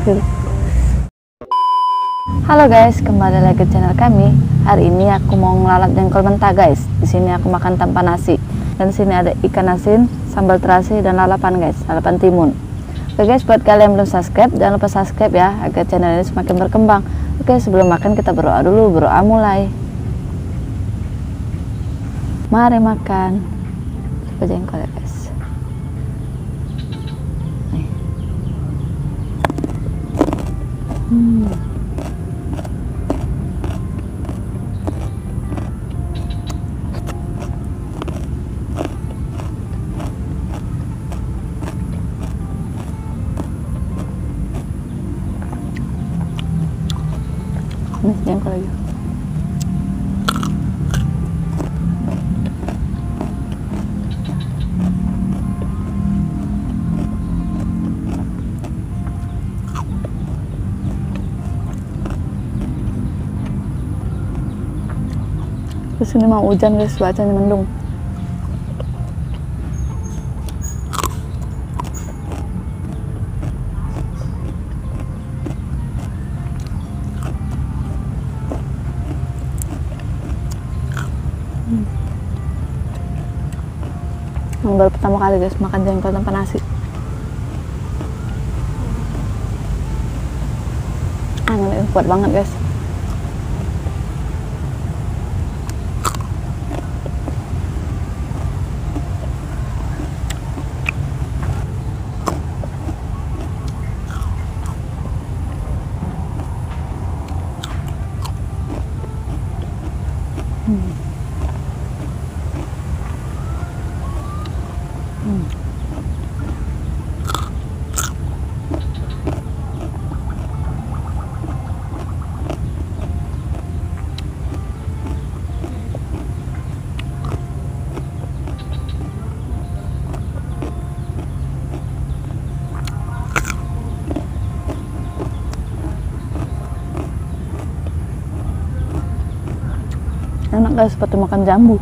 terakhir. Halo guys, kembali lagi ke channel kami. Hari ini aku mau ngelalap jengkol mentah guys. Di sini aku makan tanpa nasi. Dan di sini ada ikan asin, sambal terasi dan lalapan guys, lalapan timun. Oke guys, buat kalian yang belum subscribe, jangan lupa subscribe ya agar channel ini semakin berkembang. Oke, sebelum makan kita berdoa dulu. Berdoa mulai. Mari makan. Coba jengkol ya guys. Nih, jengkol lagi. Terus ini mau hujan guys, cuacanya mendung. Yang baru pertama kali guys makan jengkol tanpa nasi. Anginnya kuat banget guys. Enak guys, seperti makan jambu.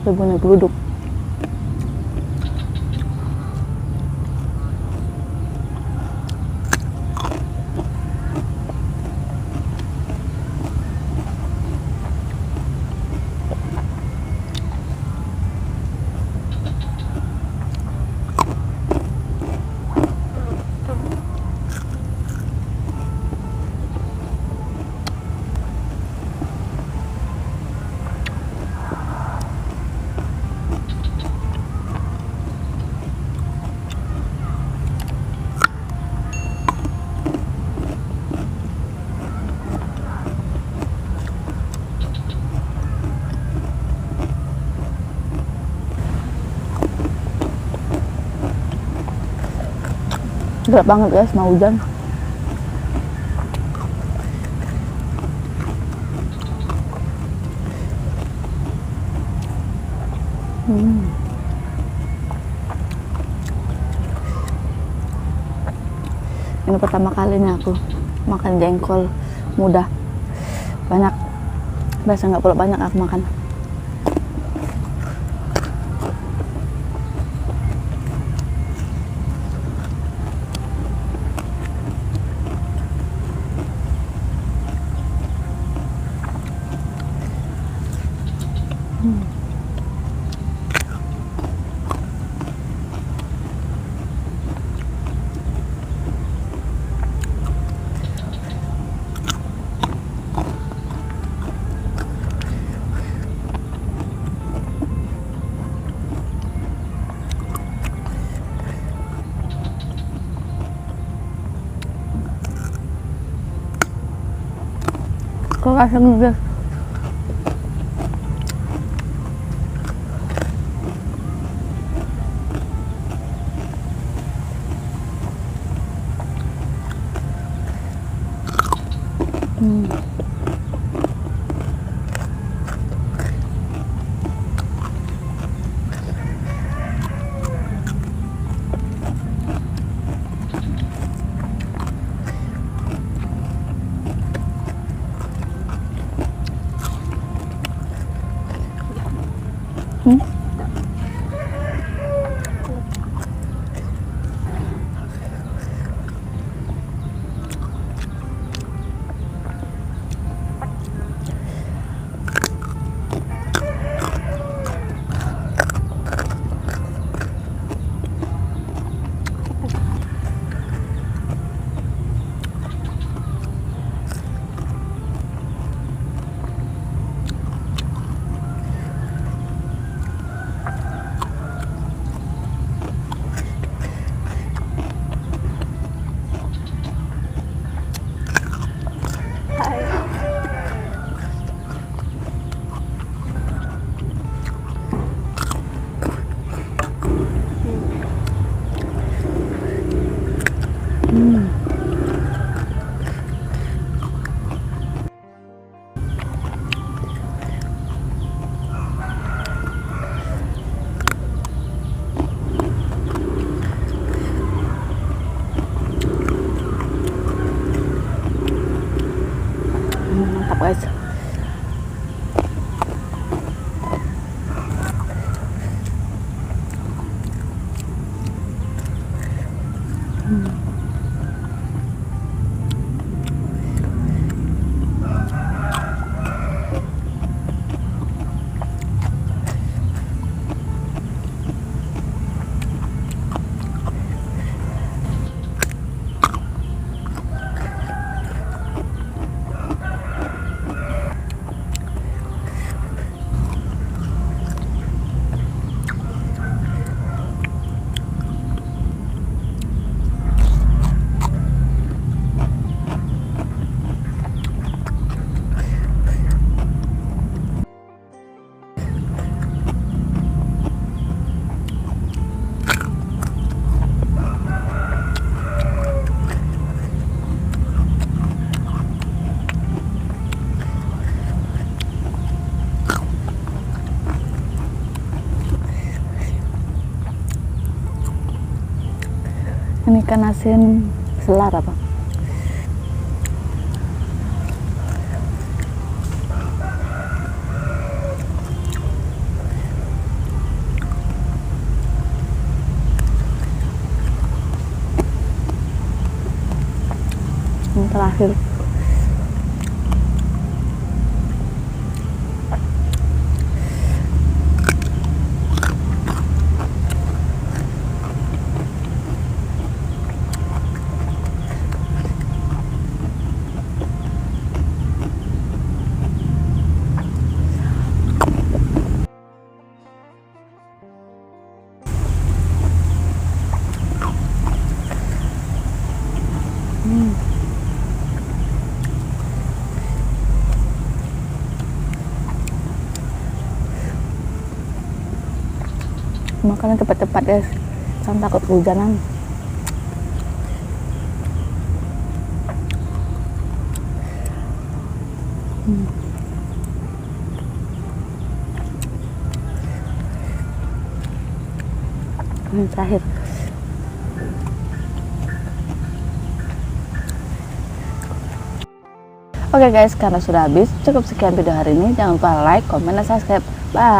Ibunya geluduk. Gelap banget guys, mau hujan. Ini pertama kalinya aku makan jengkol mudah. Banyak, biasa nggak perlu banyak aku makan. Kok rasanya guys? guys. Ini ikan asin selar apa? Yang terakhir. Makanya cepat-cepat guys, jangan takut kehujanan. Ini terakhir. Oke guys, karena sudah habis, cukup sekian video hari ini. Jangan lupa like, comment, dan subscribe. Bye.